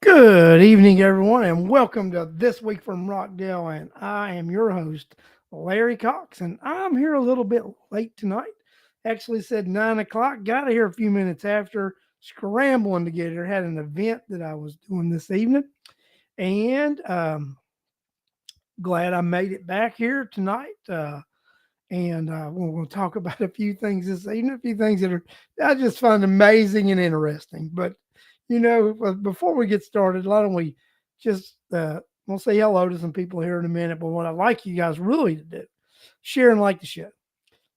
Good evening, everyone, and welcome to This Week from Rockdale. And I am your host, Larry Cox, and I'm here a little bit late tonight. Actually, said 9 o'clock. Got here a few minutes after, scrambling to get here. Had an event that I was doing this evening, and glad I made it back here tonight. And we're going to talk about a few things this evening, a few things that are I just find amazing and interesting. But before we get started, why don't we just we'll say hello to some people here in a minute. But what I'd like you guys really to do, share and like the show.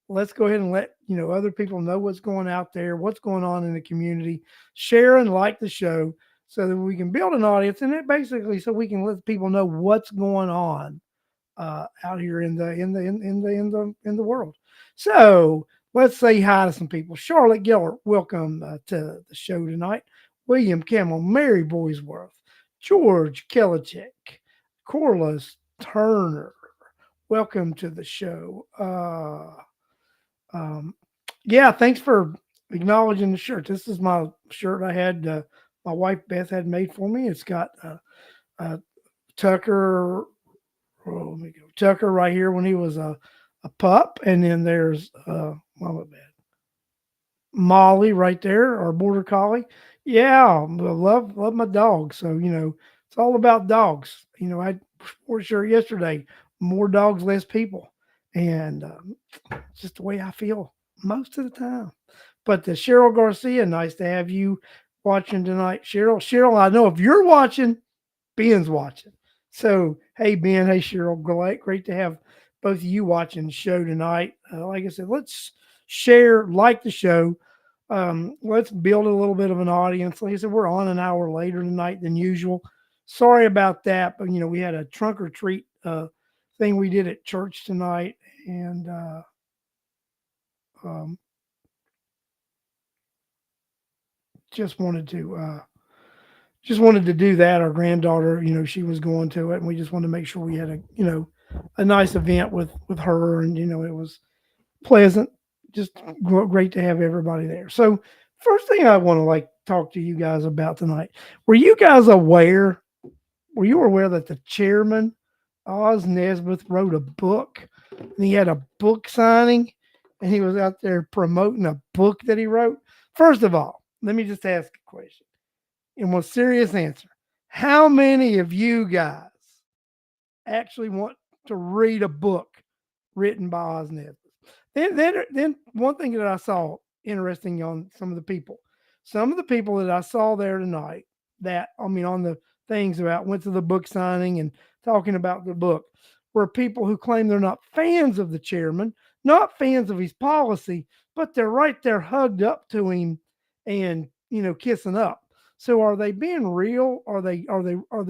Let's go ahead and let other people know what's going out there, what's going on in the community. Share and like the show so that we can build an audience, and it basically so we can let people know what's going on out here in the world. So let's say hi to some people. Charlotte Giller, welcome to the show tonight. William Campbell, Mary Boysworth, George Kelichek, Corliss Turner, welcome to the show. Um, yeah, thanks for acknowledging the shirt. This is my shirt I had. My wife Beth had made for me. It's got Tucker. Oh, let me go. Tucker right here when he was a pup, and then there's Mama Bad. Molly right there, our border collie. Yeah, love my dog. So it's all about dogs. I wore a shirt yesterday. More dogs, less people, and it's just the way I feel most of the time. But Cheryl Garcia, nice to have you watching tonight, Cheryl. Cheryl, I know if you're watching, Ben's watching. So, hey, Ben, hey, Cheryl, great to have both of you watching the show tonight. Like I said, let's share, like the show. Let's build a little bit of an audience. Like I said, we're on an hour later tonight than usual. Sorry about that, but we had a trunk or treat thing we did at church tonight, and um, just wanted to do that. Our granddaughter, she was going to it, and we just wanted to make sure we had a nice event with her, and it was pleasant, just great to have everybody there. So, first thing I want to talk to you guys about tonight. Were you guys aware? Were you aware that the chairman Oz Nesbitt wrote a book, and he had a book signing, and he was out there promoting a book that he wrote? First of all, let me just ask a question and one serious answer. How many of you guys actually want to read a book written by Oz Nesbitt? Then one thing that I saw interesting on some of the people that I saw there tonight that on the things about went to the book signing and talking about the book were people who claim they're not fans of the chairman, not fans of his policy, but they're right there hugged up to him and kissing up. So are they being real? Are they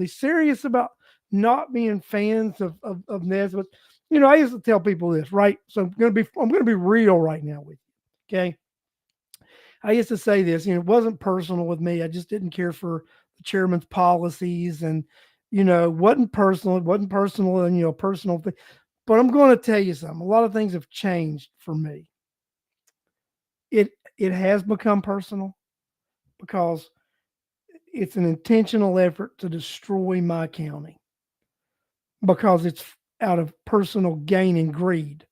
serious about not being fans of Nesbitt? I used to tell people this, right? So I'm gonna be real right now with you. Okay. I used to say this, it wasn't personal with me. I just didn't care for the chairman's policies and wasn't personal. It wasn't personal and personal thing. But I'm going to tell you something. A lot of things have changed for me. It has become personal because it's an intentional effort to destroy my county because it's out of personal gain and greed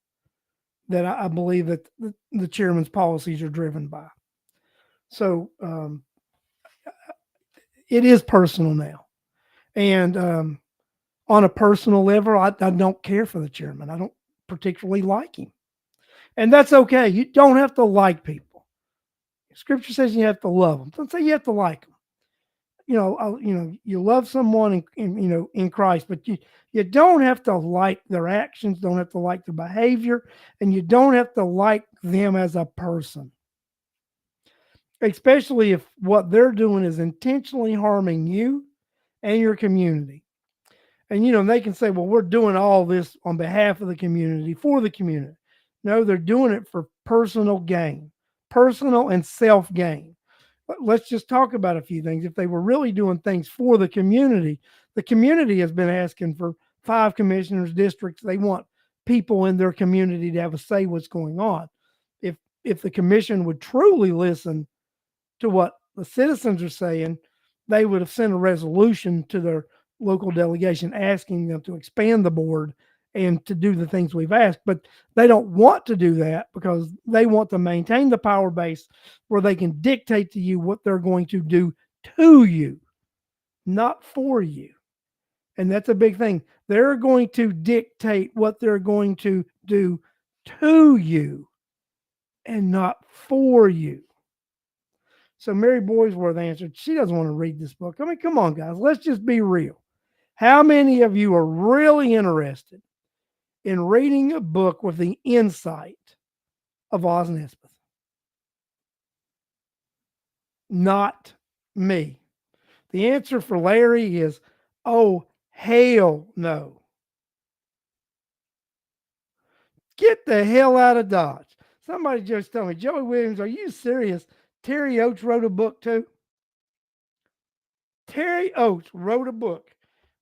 that I believe that the chairman's policies are driven by. So it is personal now, and on a personal level, I don't care for the chairman. I don't particularly like him, and that's okay. You don't have to like people. Scripture says you have to love them. Don't say you have to like them. You love someone in Christ, but you don't have to like their actions, don't have to like their behavior, and you don't have to like them as a person, especially if what they're doing is intentionally harming you and your community. And they can say, "Well, we're doing all this on behalf of the community for the community." No, they're doing it for personal gain, personal and self gain. Let's just talk about a few things. If they were really doing things for the community has been asking for 5 commissioners districts. They want people in their community to have a say what's going on. If the commission would truly listen to what the citizens are saying, they would have sent a resolution to their local delegation asking them to expand the board and to do the things we've asked. But they don't want to do that because they want to maintain the power base where they can dictate to you what they're going to do to you, not for you. And that's a big thing. They're going to dictate what they're going to do to you and not for you. So Mary Boysworth answered, she doesn't want to read this book. I mean, come on, guys, let's just be real. How many of you are really interested in reading a book with the insight of Oz Nesbith? Not me. The answer for Larry is, oh, hell no. Get the hell out of Dodge. Somebody just told me, Joey Williams, are you serious? Terry Oates wrote a book too? Terry Oates wrote a book.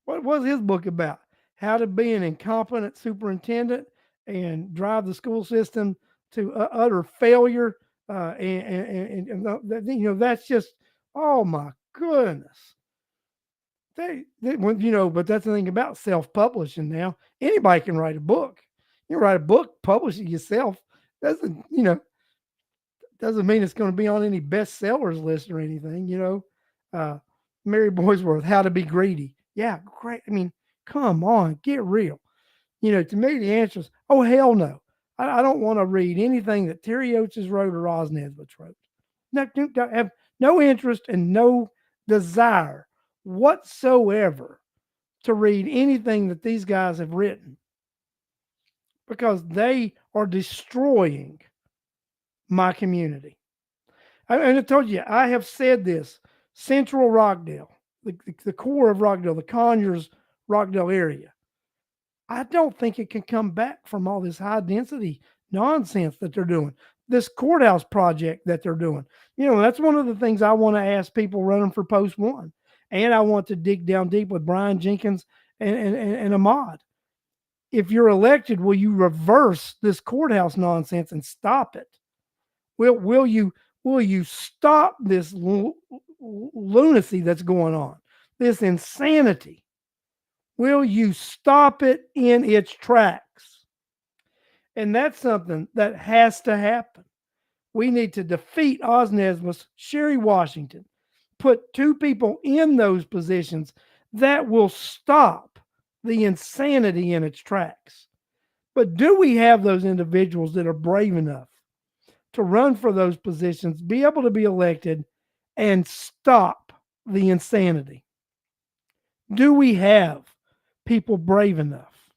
What was his book about? How to be an incompetent superintendent and drive the school system to utter failure. That's just, oh my goodness. But that's the thing about self-publishing now. Anybody can write a book. You write a book, publish it yourself. Doesn't mean it's going to be on any bestsellers list or anything. Mary Boysworth, How to Be Greedy. Yeah, great. I mean, come on, get real. To me, the answer is, oh, hell no. I don't want to read anything that Terry Oates wrote or Oz Nesbit wrote. No, I have no interest and no desire whatsoever to read anything that these guys have written because they are destroying my community. And I told you, I have said this, Central Rockdale, the core of Rockdale, the Conyers, Rockdale area. I don't think it can come back from all this high density nonsense that they're doing. This courthouse project that they're doing. That's one of the things I want to ask people running for post one. And I want to dig down deep with Brian Jenkins and Ahmad. If you're elected, will you reverse this courthouse nonsense and stop it? Will you stop this lunacy that's going on, this insanity? Will you stop it in its tracks? And that's something that has to happen. We need to defeat Oz Nesbit, Sherry Washington, put two people in those positions that will stop the insanity in its tracks. But do we have those individuals that are brave enough to run for those positions, be able to be elected, and stop the insanity? Do we have people brave enough?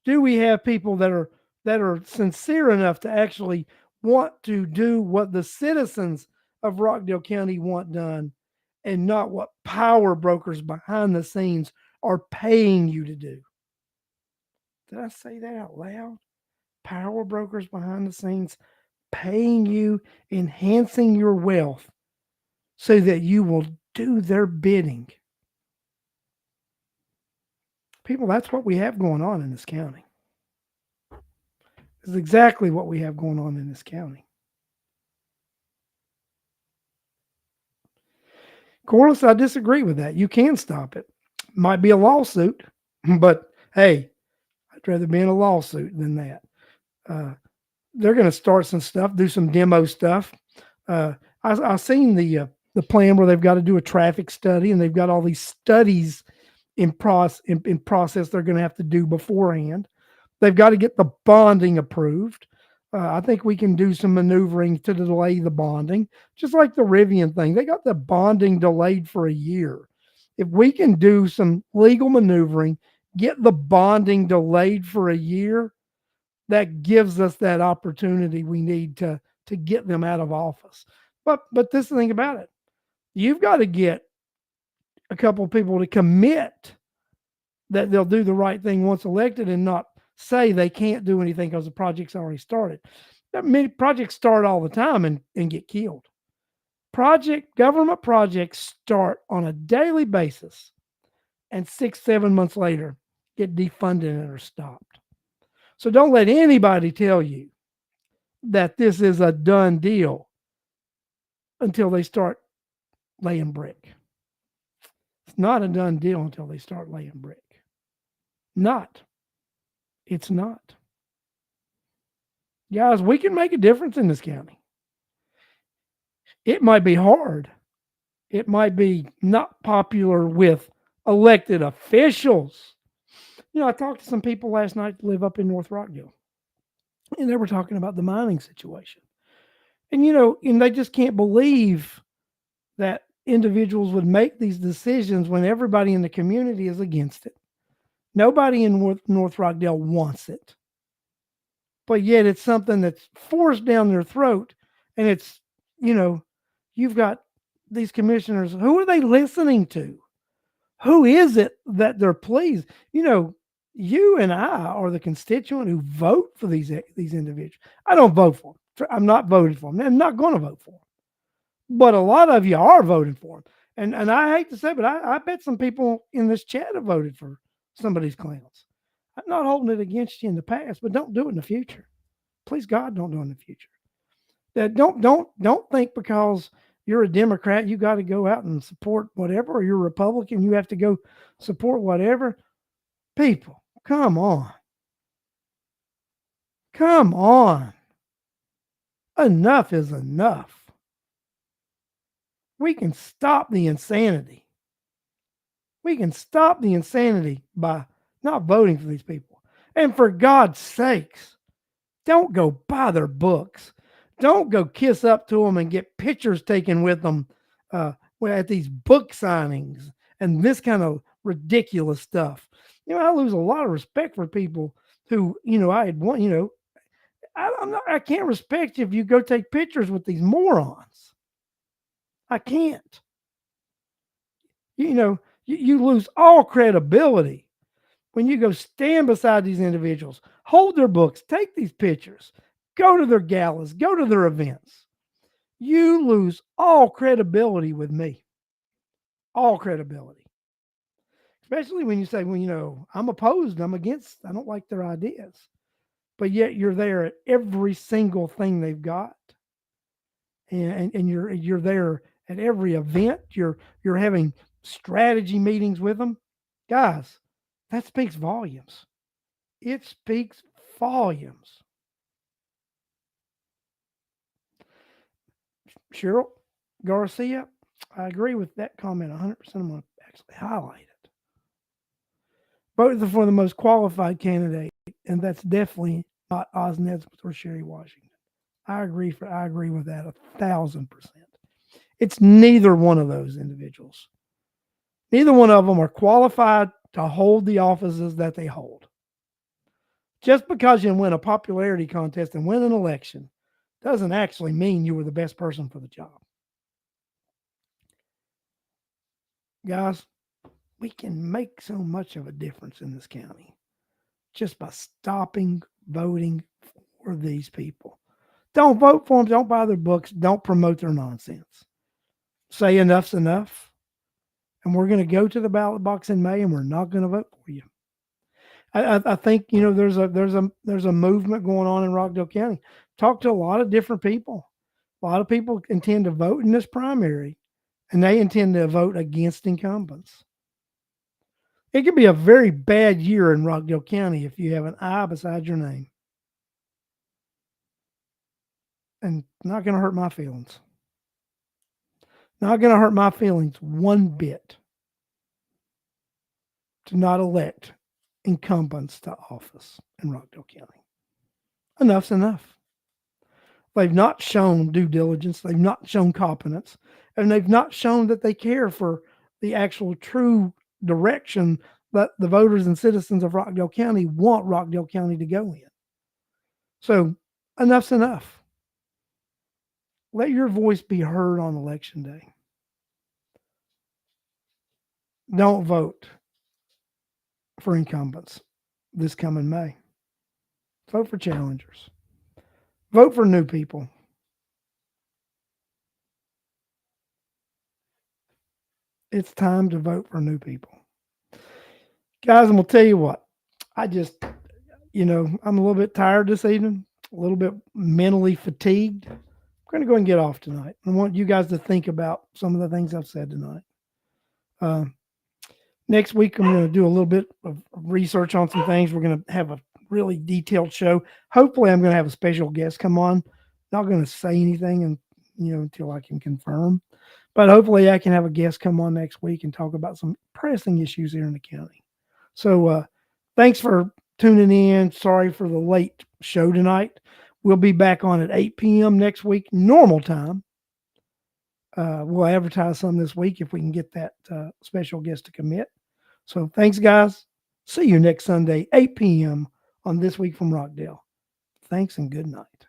Do we have people that are sincere enough to actually want to do what the citizens of Rockdale County want done and not what power brokers behind the scenes are paying you to do? Did I say that out loud? Power brokers behind the scenes paying you, enhancing your wealth so that you will do their bidding. People, that's what we have going on in this county. This is exactly what we have going on in this county. Corliss, I disagree with that. You can stop it. Might be a lawsuit, but hey, I'd rather be in a lawsuit than that. They're going to start some stuff, do some demo stuff. I've seen the plan where they've got to do a traffic study, and they've got all these studies in process they're going to have to do beforehand. They've got to get the bonding approved. I think we can do some maneuvering to delay the bonding, just like the Rivian thing. They got the bonding delayed for a year. If we can do some legal maneuvering, get the bonding delayed for a year, that gives us that opportunity we need to get them out of office. But this is the thing about it. You've got to get a couple of people to commit that they'll do the right thing once elected and not say they can't do anything because the project's already started. Many projects start all the time and get killed. Government projects start on a daily basis and 6-7 months later get defunded and are stopped. So don't let anybody tell you that this is a done deal until they start laying brick. it's not a done deal until they start laying brick. Not. It's not. Guys, we can make a difference in this county. It might be hard. It might be not popular with elected officials. I talked to some people last night that live up in North Rockdale, and they were talking about the mining situation. And they just can't believe that individuals would make these decisions when everybody in the community is against it. Nobody in North Rockdale wants it, but yet it's something that's forced down their throat. And it's, you know, you've got these commissioners. Who are they listening to? Who is it that they're pleased? You and I are the constituent who vote for these individuals. I don't vote for them. I'm not voting for them. I'm not going to vote for them. But a lot of you are voting for them. And I hate to say it, but I bet some people in this chat have voted for some of these clowns. I'm not holding it against you in the past, but don't do it in the future. Please God, don't do it in the future. That don't think because you're a Democrat you got to go out and support whatever, or you're a Republican you have to go support whatever. People, come on. Come on. Enough is enough. We can stop the insanity. We can stop the insanity by not voting for these people. And for God's sakes, don't go buy their books. Don't go kiss up to them and get pictures taken with them at these book signings and this kind of ridiculous stuff. I lose a lot of respect for people who, I had one, I can't respect you if you go take pictures with these morons. I can't. You lose all credibility when you go stand beside these individuals, hold their books, take these pictures, go to their galas, go to their events. You lose all credibility with me. All credibility. Especially when you say, well, I'm opposed, I'm against, I don't like their ideas. But yet you're there at every single thing they've got. And you're there at every event. You're having strategy meetings with them. Guys, that speaks volumes. It speaks volumes. Cheryl Garcia, I agree with that comment 100%. I'm going to actually highlight it. Vote for the most qualified candidate, and that's definitely not Oz Nesbitt or Sherry Washington. I agree with that 1,000%. It's neither one of those individuals. Neither one of them are qualified to hold the offices that they hold. Just because you win a popularity contest and win an election doesn't actually mean you were the best person for the job. Guys, we can make so much of a difference in this county just by stopping voting for these people. Don't vote for them. Don't buy their books. Don't promote their nonsense. Say enough's enough. And we're going to go to the ballot box in May, and we're not going to vote for you. I think there's a movement going on in Rockdale County. Talk to a lot of different people. A lot of people intend to vote in this primary, and they intend to vote against incumbents. It could be a very bad year in Rockdale County if you have an I beside your name. And not going to hurt my feelings. Not going to hurt my feelings one bit to not elect incumbents to office in Rockdale County. Enough's enough. They've not shown due diligence. They've not shown competence. And they've not shown that they care for the actual true direction that the voters and citizens of Rockdale County want Rockdale County to go in. So enough's enough. Let your voice be heard on election day. Don't vote for incumbents this coming May. Vote for challengers. Vote for new people. It's time to vote for new people. Guys, I'm going to tell you what. I'm a little bit tired this evening, a little bit mentally fatigued. I'm going to go and get off tonight. I want you guys to think about some of the things I've said tonight. Next week, I'm going to do a little bit of research on some things. We're going to have a really detailed show. Hopefully, I'm going to have a special guest come on. Not going to say anything, and until I can confirm. But hopefully, I can have a guest come on next week and talk about some pressing issues here in the county. So, thanks for tuning in. Sorry for the late show tonight. We'll be back on at 8 p.m. next week, normal time. We'll advertise some this week if we can get that special guest to commit. So thanks, guys. See you next Sunday, 8 p.m. on This Week from Rockdale. Thanks and good night.